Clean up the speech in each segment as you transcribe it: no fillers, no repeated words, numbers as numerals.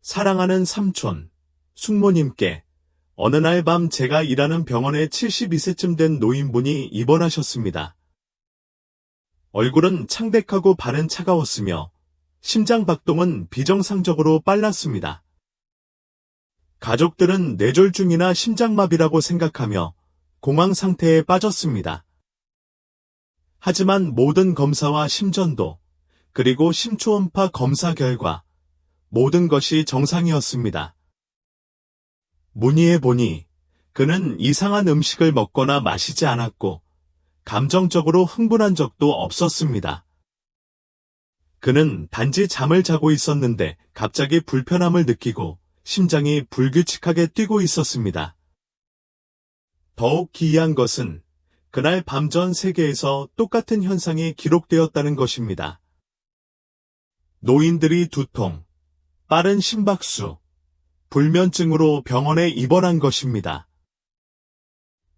사랑하는 삼촌, 숙모님께 어느 날 밤 제가 일하는 병원에 72세쯤 된 노인분이 입원하셨습니다. 얼굴은 창백하고 발은 차가웠으며 심장 박동은 비정상적으로 빨랐습니다. 가족들은 뇌졸중이나 심장마비라고 생각하며 공황 상태에 빠졌습니다. 하지만 모든 검사와 심전도 그리고 심초음파 검사 결과 모든 것이 정상이었습니다. 문의해 보니 그는 이상한 음식을 먹거나 마시지 않았고 감정적으로 흥분한 적도 없었습니다. 그는 단지 잠을 자고 있었는데 갑자기 불편함을 느끼고 심장이 불규칙하게 뛰고 있었습니다. 더욱 기이한 것은 그날 밤 전 세계에서 똑같은 현상이 기록되었다는 것입니다. 노인들이 두통, 빠른 심박수, 불면증으로 병원에 입원한 것입니다.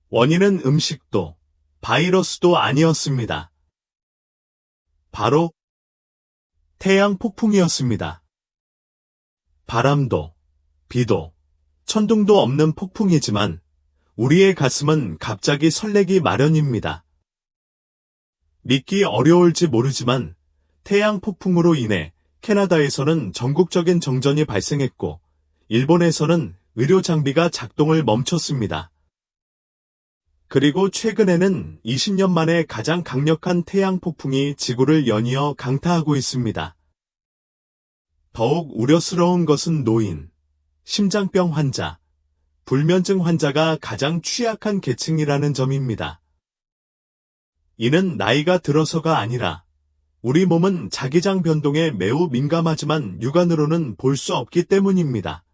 원인은 음식도 바이러스도 아니었습니다. 바로 태양 폭풍이었습니다. 바람도, 비도, 천둥도 없는 폭풍이지만 우리의 가슴은 갑자기 설레기 마련입니다. 믿기 어려울지 모르지만 태양 폭풍으로 인해 캐나다에서는 전국적인 정전이 발생했고 일본에서는 의료 장비가 작동을 멈췄습니다. 그리고 최근에는 20년 만에 가장 강력한 태양 폭풍이 지구를 연이어 강타하고 있습니다. 더욱 우려스러운 것은 노인, 심장병 환자, 불면증 환자가 가장 취약한 계층이라는 점입니다. 이는 나이가 들어서가 아니라 우리 몸은 자기장 변동에 매우 민감하지만 육안으로는 볼 수 없기 때문입니다.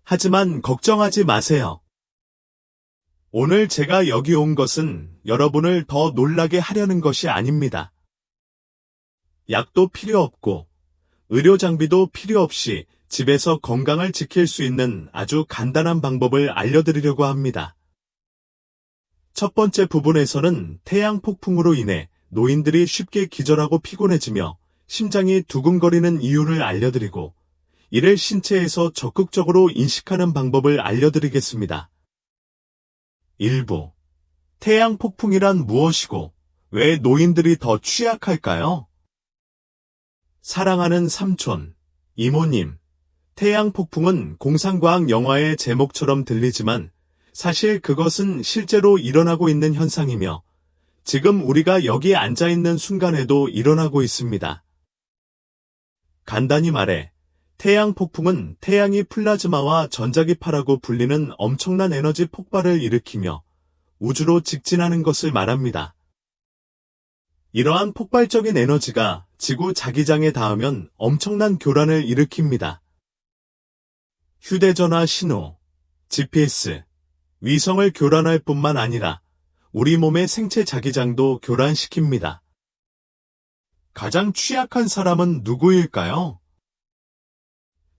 하지만 걱정하지 마세요. 오늘 제가 여기 온 것은 여러분을 더 놀라게 하려는 것이 아닙니다. 약도 필요 없고 의료 장비도 필요 없이 집에서 건강을 지킬 수 있는 아주 간단한 방법을 알려드리려고 합니다. 첫 번째 부분에서는 태양 폭풍으로 인해 노인들이 쉽게 기절하고 피곤해지며 심장이 두근거리는 이유를 알려드리고 이를 신체에서 적극적으로 인식하는 방법을 알려드리겠습니다. 1부. 태양 폭풍이란 무엇이고 왜 노인들이 더 취약할까요? 사랑하는 삼촌, 이모님, 태양 폭풍은 공상과학 영화의 제목처럼 들리지만 사실 그것은 실제로 일어나고 있는 현상이며 지금 우리가 여기 앉아있는 순간에도 일어나고 있습니다. 간단히 말해 태양 폭풍은 태양이 플라즈마와 전자기파라고 불리는 엄청난 에너지 폭발을 일으키며 우주로 직진하는 것을 말합니다. 이러한 폭발적인 에너지가 지구 자기장에 닿으면 엄청난 교란을 일으킵니다. 휴대전화 신호, GPS, 위성을 교란할 뿐만 아니라 우리 몸의 생체 자기장도 교란시킵니다. 가장 취약한 사람은 누구일까요?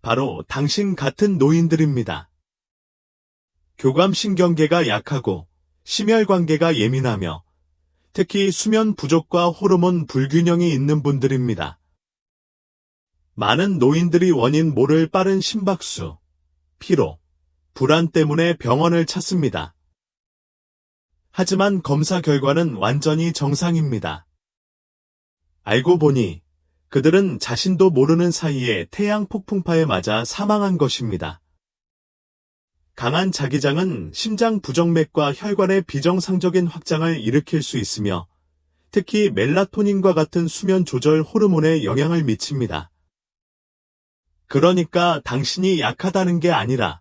바로 당신 같은 노인들입니다. 교감신경계가 약하고 심혈관계가 예민하며 특히 수면 부족과 호르몬 불균형이 있는 분들입니다. 많은 노인들이 원인 모를 빠른 심박수, 피로, 불안 때문에 병원을 찾습니다. 하지만 검사 결과는 완전히 정상입니다. 알고 보니 그들은 자신도 모르는 사이에 태양 폭풍파에 맞아 사망한 것입니다. 강한 자기장은 심장 부정맥과 혈관의 비정상적인 확장을 일으킬 수 있으며 특히 멜라토닌과 같은 수면 조절 호르몬에 영향을 미칩니다. 그러니까 당신이 약하다는 게 아니라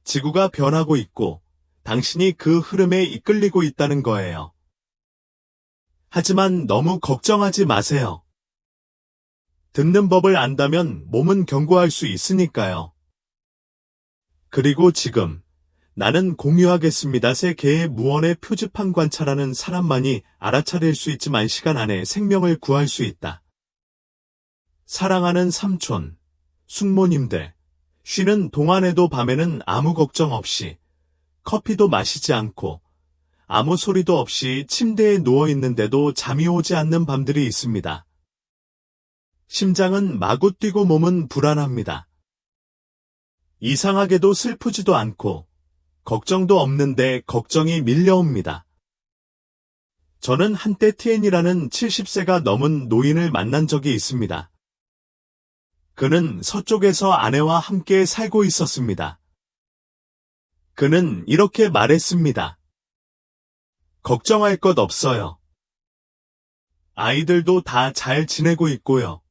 지구가 변하고 있고 당신이 그 흐름에 이끌리고 있다는 거예요. 하지만 너무 걱정하지 마세요. 듣는 법을 안다면 몸은 견고할 수 있으니까요. 그리고 지금 나는 공유하겠습니다. 세 개의 무언의 표지판 관찰하는 사람만이 알아차릴 수 있지만 시간 안에 생명을 구할 수 있다. 사랑하는 삼촌, 숙모님들, 쉬는 동안에도 밤에는 아무 걱정 없이 커피도 마시지 않고 아무 소리도 없이 침대에 누워 있는데도 잠이 오지 않는 밤들이 있습니다. 심장은 마구 뛰고 몸은 불안합니다. 이상하게도 슬프지도 않고 걱정도 없는데 걱정이 밀려옵니다. 저는 한때 TN이라는 70세가 넘은 노인을 만난 적이 있습니다. 그는 서쪽에서 아내와 함께 살고 있었습니다. 그는 이렇게 말했습니다. 걱정할 것 없어요. 아이들도 다 잘 지내고 있고요.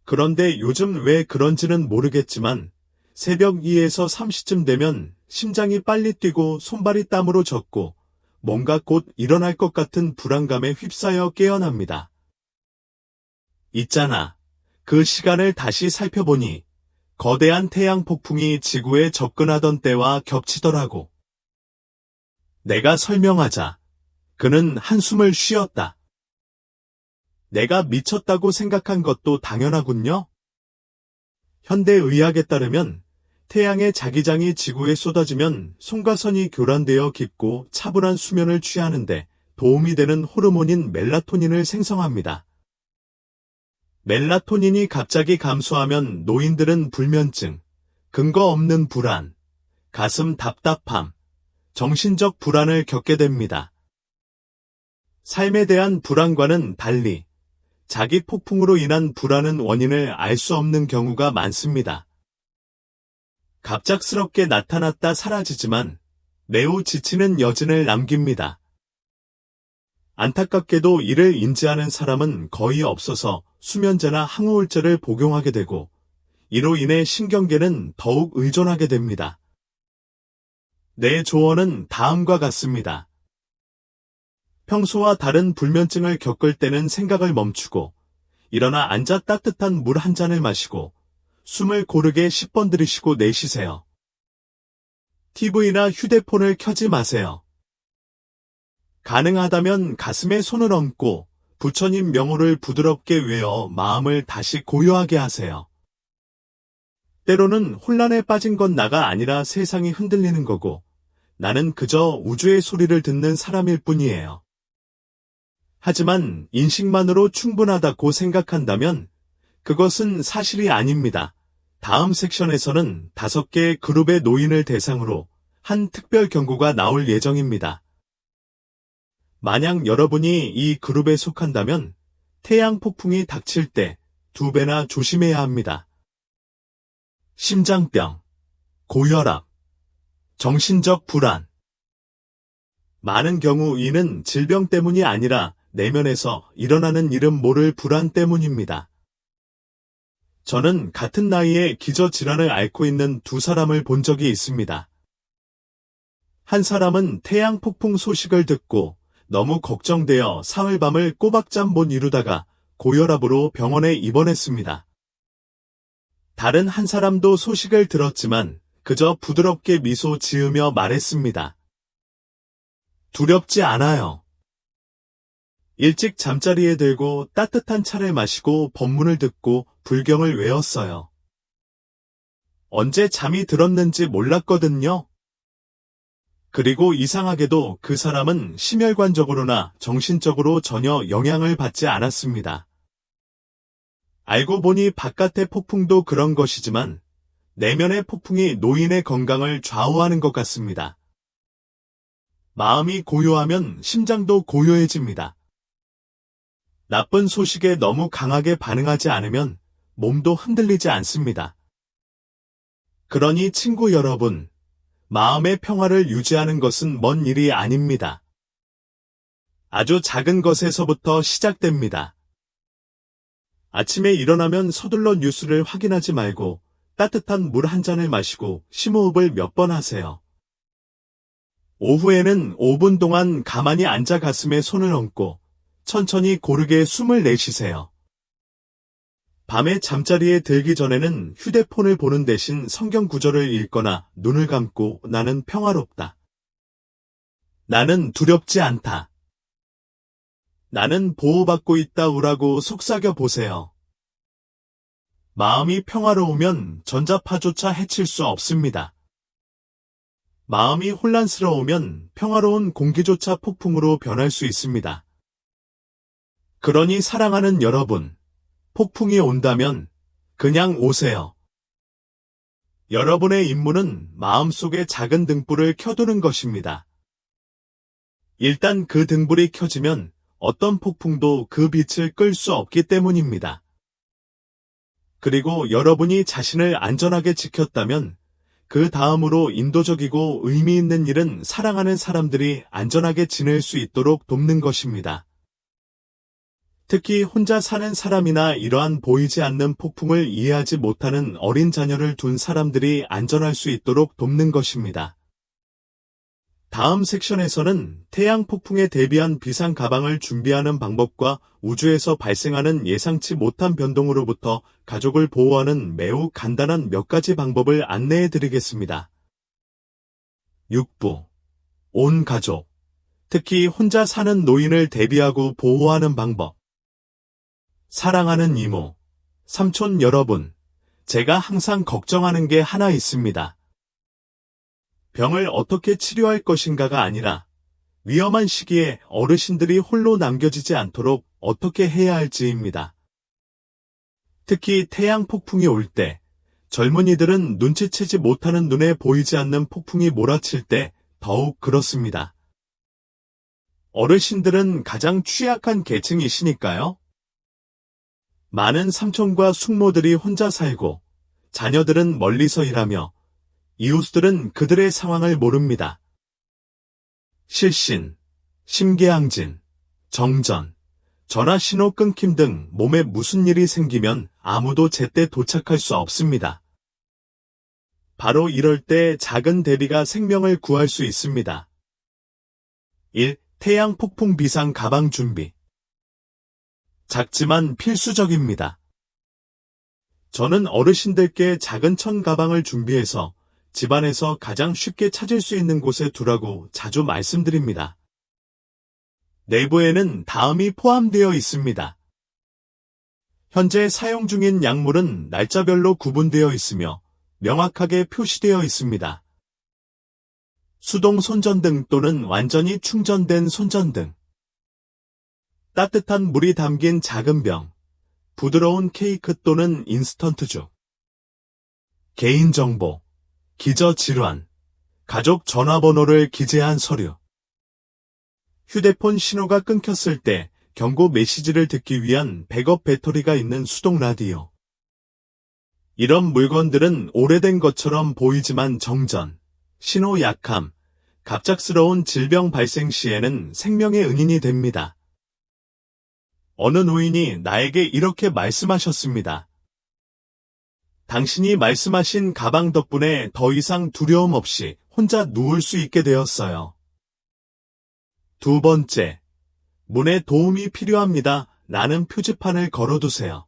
그런데 요즘 왜 그런지는 모르겠지만 새벽 2에서 3시쯤 되면 심장이 빨리 뛰고 손발이 땀으로 젖고 뭔가 곧 일어날 것 같은 불안감에 휩싸여 깨어납니다. 있잖아. 그 시간을 다시 살펴보니 거대한 태양 폭풍이 지구에 접근하던 때와 겹치더라고. 내가 설명하자. 그는 한숨을 쉬었다. 내가 미쳤다고 생각한 것도 당연하군요. 현대의학에 따르면 태양의 자기장이 지구에 쏟아지면 송가선이 교란되어 깊고 차분한 수면을 취하는데 도움이 되는 호르몬인 멜라토닌을 생성합니다. 멜라토닌이 갑자기 감소하면 노인들은 불면증, 근거 없는 불안, 가슴 답답함, 정신적 불안을 겪게 됩니다. 삶에 대한 불안과는 달리 자기 폭풍으로 인한 불안은 원인을 알 수 없는 경우가 많습니다. 갑작스럽게 나타났다 사라지지만 매우 지치는 여진을 남깁니다. 안타깝게도 이를 인지하는 사람은 거의 없어서 수면제나 항우울제를 복용하게 되고 이로 인해 신경계는 더욱 의존하게 됩니다. 내 조언은 다음과 같습니다. 평소와 다른 불면증을 겪을 때는 생각을 멈추고 일어나 앉아 따뜻한 물 한 잔을 마시고 숨을 고르게 10번 들이쉬고 내쉬세요. TV나 휴대폰을 켜지 마세요. 가능하다면 가슴에 손을 얹고 부처님 명호를 부드럽게 외어 마음을 다시 고요하게 하세요. 때로는 혼란에 빠진 건 나가 아니라 세상이 흔들리는 거고 나는 그저 우주의 소리를 듣는 사람일 뿐이에요. 하지만 인식만으로 충분하다고 생각한다면 그것은 사실이 아닙니다. 다음 섹션에서는 5개의 그룹의 노인을 대상으로 한 특별 경고가 나올 예정입니다. 만약 여러분이 이 그룹에 속한다면 태양 폭풍이 닥칠 때 2배나 조심해야 합니다. 심장병, 고혈압, 정신적 불안. 많은 경우 이는 질병 때문이 아니라 내면에서 일어나는 이름 모를 불안 때문입니다. 저는 같은 나이에 기저질환을 앓고 있는 2사람을 본 적이 있습니다. 한 사람은 태양 폭풍 소식을 듣고 너무 걱정되어 사흘 밤을 꼬박잠 못 이루다가 고혈압으로 병원에 입원했습니다. 다른 한 사람도 소식을 들었지만 그저 부드럽게 미소 지으며 말했습니다. 두렵지 않아요. 일찍 잠자리에 들고 따뜻한 차를 마시고 법문을 듣고 불경을 외웠어요. 언제 잠이 들었는지 몰랐거든요. 그리고 이상하게도 그 사람은 심혈관적으로나 정신적으로 전혀 영향을 받지 않았습니다. 알고 보니 바깥의 폭풍도 그런 것이지만 내면의 폭풍이 노인의 건강을 좌우하는 것 같습니다. 마음이 고요하면 심장도 고요해집니다. 나쁜 소식에 너무 강하게 반응하지 않으면 몸도 흔들리지 않습니다. 그러니 친구 여러분, 마음의 평화를 유지하는 것은 먼 일이 아닙니다. 아주 작은 것에서부터 시작됩니다. 아침에 일어나면 서둘러 뉴스를 확인하지 말고 따뜻한 물 한 잔을 마시고 심호흡을 몇 번 하세요. 오후에는 5분 동안 가만히 앉아 가슴에 손을 얹고 천천히 고르게 숨을 내쉬세요. 밤에 잠자리에 들기 전에는 휴대폰을 보는 대신 성경 구절을 읽거나 눈을 감고 나는 평화롭다. 나는 두렵지 않다. 나는 보호받고 있다우라고 속삭여 보세요. 마음이 평화로우면 전자파조차 해칠 수 없습니다. 마음이 혼란스러우면 평화로운 공기조차 폭풍으로 변할 수 있습니다. 그러니 사랑하는 여러분, 폭풍이 온다면 그냥 오세요. 여러분의 임무는 마음속에 작은 등불을 켜두는 것입니다. 일단 그 등불이 켜지면 어떤 폭풍도 그 빛을 끌 수 없기 때문입니다. 그리고 여러분이 자신을 안전하게 지켰다면 그 다음으로 인도적이고 의미 있는 일은 사랑하는 사람들이 안전하게 지낼 수 있도록 돕는 것입니다. 특히 혼자 사는 사람이나 이러한 보이지 않는 폭풍을 이해하지 못하는 어린 자녀를 둔 사람들이 안전할 수 있도록 돕는 것입니다. 다음 섹션에서는 태양 폭풍에 대비한 비상 가방을 준비하는 방법과 우주에서 발생하는 예상치 못한 변동으로부터 가족을 보호하는 매우 간단한 몇 가지 방법을 안내해 드리겠습니다. 6부. 온 가족, 특히 혼자 사는 노인을 대비하고 보호하는 방법. 사랑하는 이모, 삼촌 여러분, 제가 항상 걱정하는 게 하나 있습니다. 병을 어떻게 치료할 것인가가 아니라 위험한 시기에 어르신들이 홀로 남겨지지 않도록 어떻게 해야 할지입니다. 특히 태양 폭풍이 올 때, 젊은이들은 눈치채지 못하는 눈에 보이지 않는 폭풍이 몰아칠 때 더욱 그렇습니다. 어르신들은 가장 취약한 계층이시니까요. 많은 삼촌과 숙모들이 혼자 살고 자녀들은 멀리서 일하며 이웃들은 그들의 상황을 모릅니다. 실신, 심계항진, 정전, 전화 신호 끊김 등 몸에 무슨 일이 생기면 아무도 제때 도착할 수 없습니다. 바로 이럴 때 작은 대비가 생명을 구할 수 있습니다. 1. 태양 폭풍 비상 가방 준비. 작지만 필수적입니다. 저는 어르신들께 작은 천 가방을 준비해서 집안에서 가장 쉽게 찾을 수 있는 곳에 두라고 자주 말씀드립니다. 내부에는 다음이 포함되어 있습니다. 현재 사용 중인 약물은 날짜별로 구분되어 있으며 명확하게 표시되어 있습니다. 수동 손전등 또는 완전히 충전된 손전등. 따뜻한 물이 담긴 작은 병, 부드러운 케이크 또는 인스턴트죽. 개인정보, 기저질환, 가족 전화번호를 기재한 서류. 휴대폰 신호가 끊겼을 때 경고 메시지를 듣기 위한 백업 배터리가 있는 수동 라디오. 이런 물건들은 오래된 것처럼 보이지만 정전, 신호 약함, 갑작스러운 질병 발생 시에는 생명의 은인이 됩니다. 어느 노인이 나에게 이렇게 말씀하셨습니다. 당신이 말씀하신 가방 덕분에 더 이상 두려움 없이 혼자 누울 수 있게 되었어요. 2번째, 문에 도움이 필요합니다. 라는 표지판을 걸어두세요.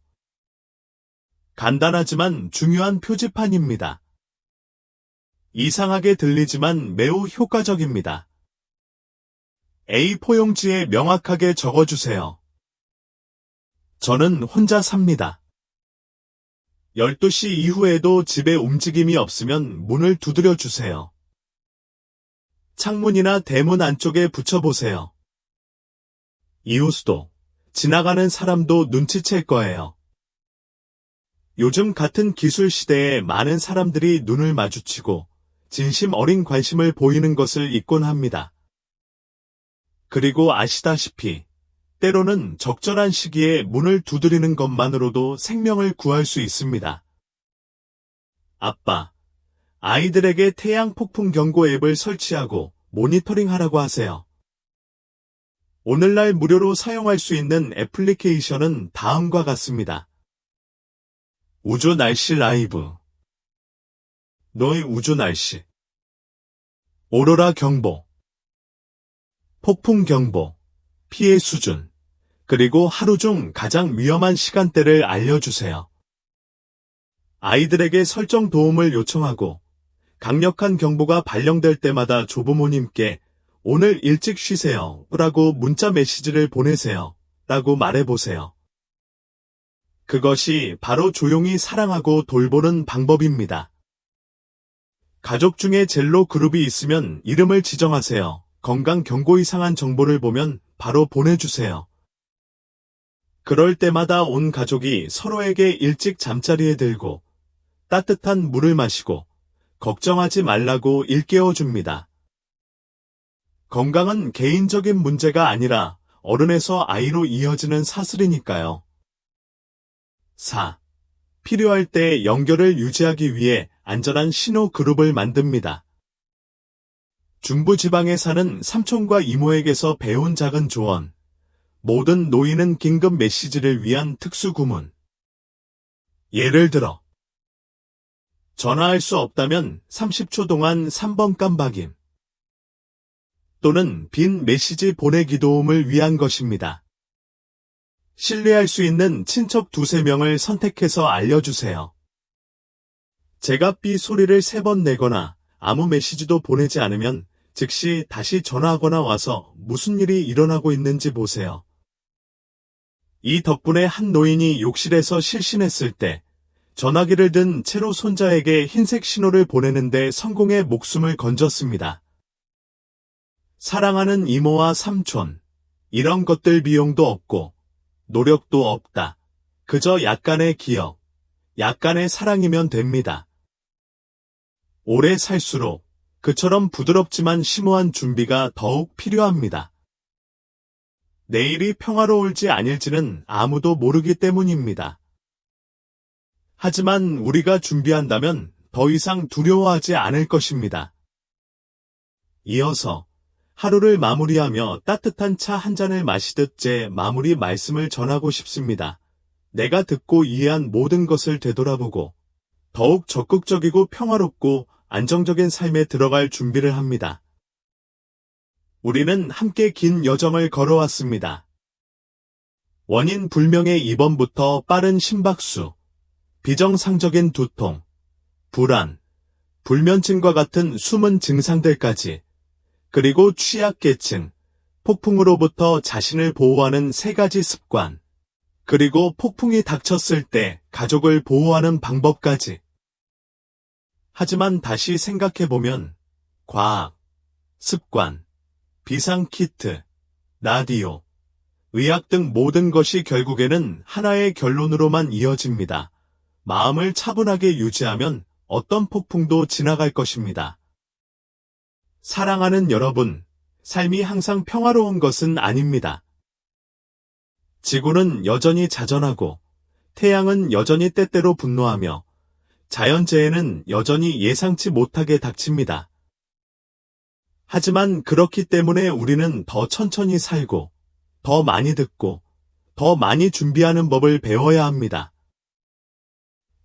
간단하지만 중요한 표지판입니다. 이상하게 들리지만 매우 효과적입니다. A4 용지에 명확하게 적어주세요. 저는 혼자 삽니다. 12시 이후에도 집에 움직임이 없으면 문을 두드려 주세요. 창문이나 대문 안쪽에 붙여보세요. 이웃도, 지나가는 사람도 눈치챌 거예요. 요즘 같은 기술 시대에 많은 사람들이 눈을 마주치고 진심 어린 관심을 보이는 것을 잊곤 합니다. 그리고 아시다시피 때로는 적절한 시기에 문을 두드리는 것만으로도 생명을 구할 수 있습니다. 아빠, 아이들에게 태양 폭풍 경고 앱을 설치하고 모니터링하라고 하세요. 오늘날 무료로 사용할 수 있는 애플리케이션은 다음과 같습니다. 우주 날씨 라이브, 너의 우주 날씨, 오로라 경보, 폭풍 경보, 피해 수준, 그리고 하루 중 가장 위험한 시간대를 알려주세요. 아이들에게 설정 도움을 요청하고 강력한 경보가 발령될 때마다 조부모님께 오늘 일찍 쉬세요 라고 문자 메시지를 보내세요 라고 말해보세요. 그것이 바로 조용히 사랑하고 돌보는 방법입니다. 가족 중에 젤로 그룹이 있으면 이름을 지정하세요. 건강 경고 이상한 정보를 보면 바로 보내주세요. 그럴 때마다 온 가족이 서로에게 일찍 잠자리에 들고 따뜻한 물을 마시고 걱정하지 말라고 일깨워줍니다. 건강은 개인적인 문제가 아니라 어른에서 아이로 이어지는 사슬이니까요. 4. 필요할 때 연결을 유지하기 위해 안전한 신호 그룹을 만듭니다. 중부지방에 사는 삼촌과 이모에게서 배운 작은 조언. 모든 노인은 긴급 메시지를 위한 특수 구문. 예를 들어, 전화할 수 없다면 30초 동안 3번 깜박임. 또는 빈 메시지 보내기 도움을 위한 것입니다. 신뢰할 수 있는 친척 2~3명을 선택해서 알려주세요. 제가 삐 소리를 3번 내거나 아무 메시지도 보내지 않으면 즉시 다시 전화하거나 와서 무슨 일이 일어나고 있는지 보세요. 이 덕분에 한 노인이 욕실에서 실신했을 때 전화기를 든 채로 손자에게 흰색 신호를 보내는데 성공해 목숨을 건졌습니다. 사랑하는 이모와 삼촌, 이런 것들 비용도 없고 노력도 없다. 그저 약간의 기억, 약간의 사랑이면 됩니다. 오래 살수록 그처럼 부드럽지만 심오한 준비가 더욱 필요합니다. 내일이 평화로울지 아닐지는 아무도 모르기 때문입니다. 하지만 우리가 준비한다면 더 이상 두려워하지 않을 것입니다. 이어서 하루를 마무리하며 따뜻한 차 한 잔을 마시듯 제 마무리 말씀을 전하고 싶습니다. 내가 듣고 이해한 모든 것을 되돌아보고 더욱 적극적이고 평화롭고 안정적인 삶에 들어갈 준비를 합니다. 우리는 함께 긴 여정을 걸어왔습니다. 원인 불명의 입원부터 빠른 심박수, 비정상적인 두통, 불안, 불면증과 같은 숨은 증상들까지, 그리고 취약계층, 폭풍으로부터 자신을 보호하는 3가지 습관, 그리고 폭풍이 닥쳤을 때 가족을 보호하는 방법까지. 하지만 다시 생각해보면 과학, 습관, 비상키트, 라디오, 의학 등 모든 것이 결국에는 하나의 결론으로만 이어집니다. 마음을 차분하게 유지하면 어떤 폭풍도 지나갈 것입니다. 사랑하는 여러분, 삶이 항상 평화로운 것은 아닙니다. 지구는 여전히 자전하고, 태양은 여전히 때때로 분노하며, 자연재해는 여전히 예상치 못하게 닥칩니다. 하지만 그렇기 때문에 우리는 더 천천히 살고, 더 많이 듣고, 더 많이 준비하는 법을 배워야 합니다.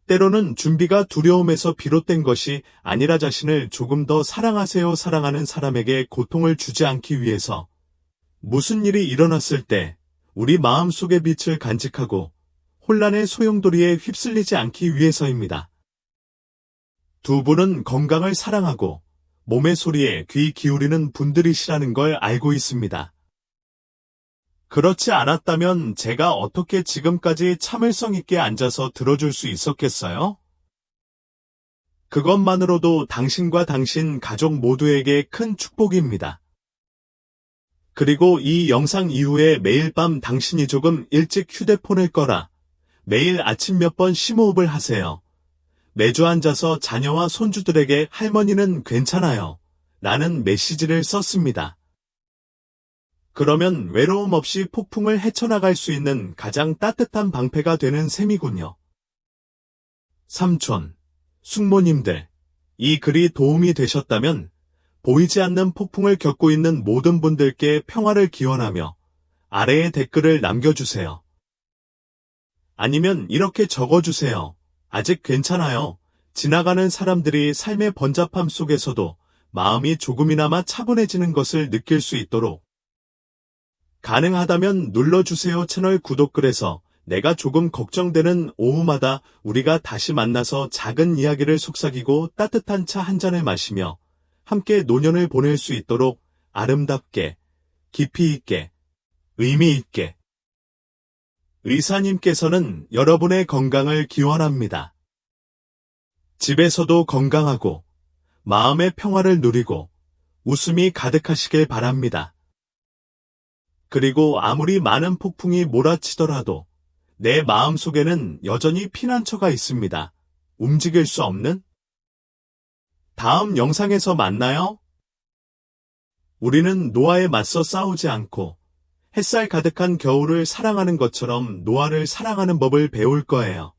때로는 준비가 두려움에서 비롯된 것이 아니라 자신을 조금 더 사랑하세요. 사랑하는 사람에게 고통을 주지 않기 위해서 무슨 일이 일어났을 때 우리 마음속의 빛을 간직하고 혼란의 소용돌이에 휩쓸리지 않기 위해서입니다. 두 분은 건강을 사랑하고 몸의 소리에 귀 기울이는 분들이시라는 걸 알고 있습니다. 그렇지 않았다면 제가 어떻게 지금까지 참을성 있게 앉아서 들어줄 수 있었겠어요? 그것만으로도 당신과 당신 가족 모두에게 큰 축복입니다. 그리고 이 영상 이후에 매일 밤 당신이 조금 일찍 휴대폰을 꺼라. 매일 아침 몇 번 심호흡을 하세요. 매주 앉아서 자녀와 손주들에게 할머니는 괜찮아요. 라는 메시지를 썼습니다. 그러면 외로움 없이 폭풍을 헤쳐나갈 수 있는 가장 따뜻한 방패가 되는 셈이군요. 삼촌, 숙모님들, 이 글이 도움이 되셨다면 보이지 않는 폭풍을 겪고 있는 모든 분들께 평화를 기원하며 아래에 댓글을 남겨주세요. 아니면 이렇게 적어주세요. 아직 괜찮아요. 지나가는 사람들이 삶의 번잡함 속에서도 마음이 조금이나마 차분해지는 것을 느낄 수 있도록 가능하다면 눌러주세요. 채널 구독글에서 내가 조금 걱정되는 오후마다 우리가 다시 만나서 작은 이야기를 속삭이고 따뜻한 차 한 잔을 마시며 함께 노년을 보낼 수 있도록 아름답게, 깊이 있게, 의미 있게. 의사님께서는 여러분의 건강을 기원합니다. 집에서도 건강하고 마음의 평화를 누리고 웃음이 가득하시길 바랍니다. 그리고 아무리 많은 폭풍이 몰아치더라도 내 마음속에는 여전히 피난처가 있습니다. 움직일 수 없는? 다음 영상에서 만나요. 우리는 노화에 맞서 싸우지 않고 햇살 가득한 겨울을 사랑하는 것처럼 노화를 사랑하는 법을 배울 거예요.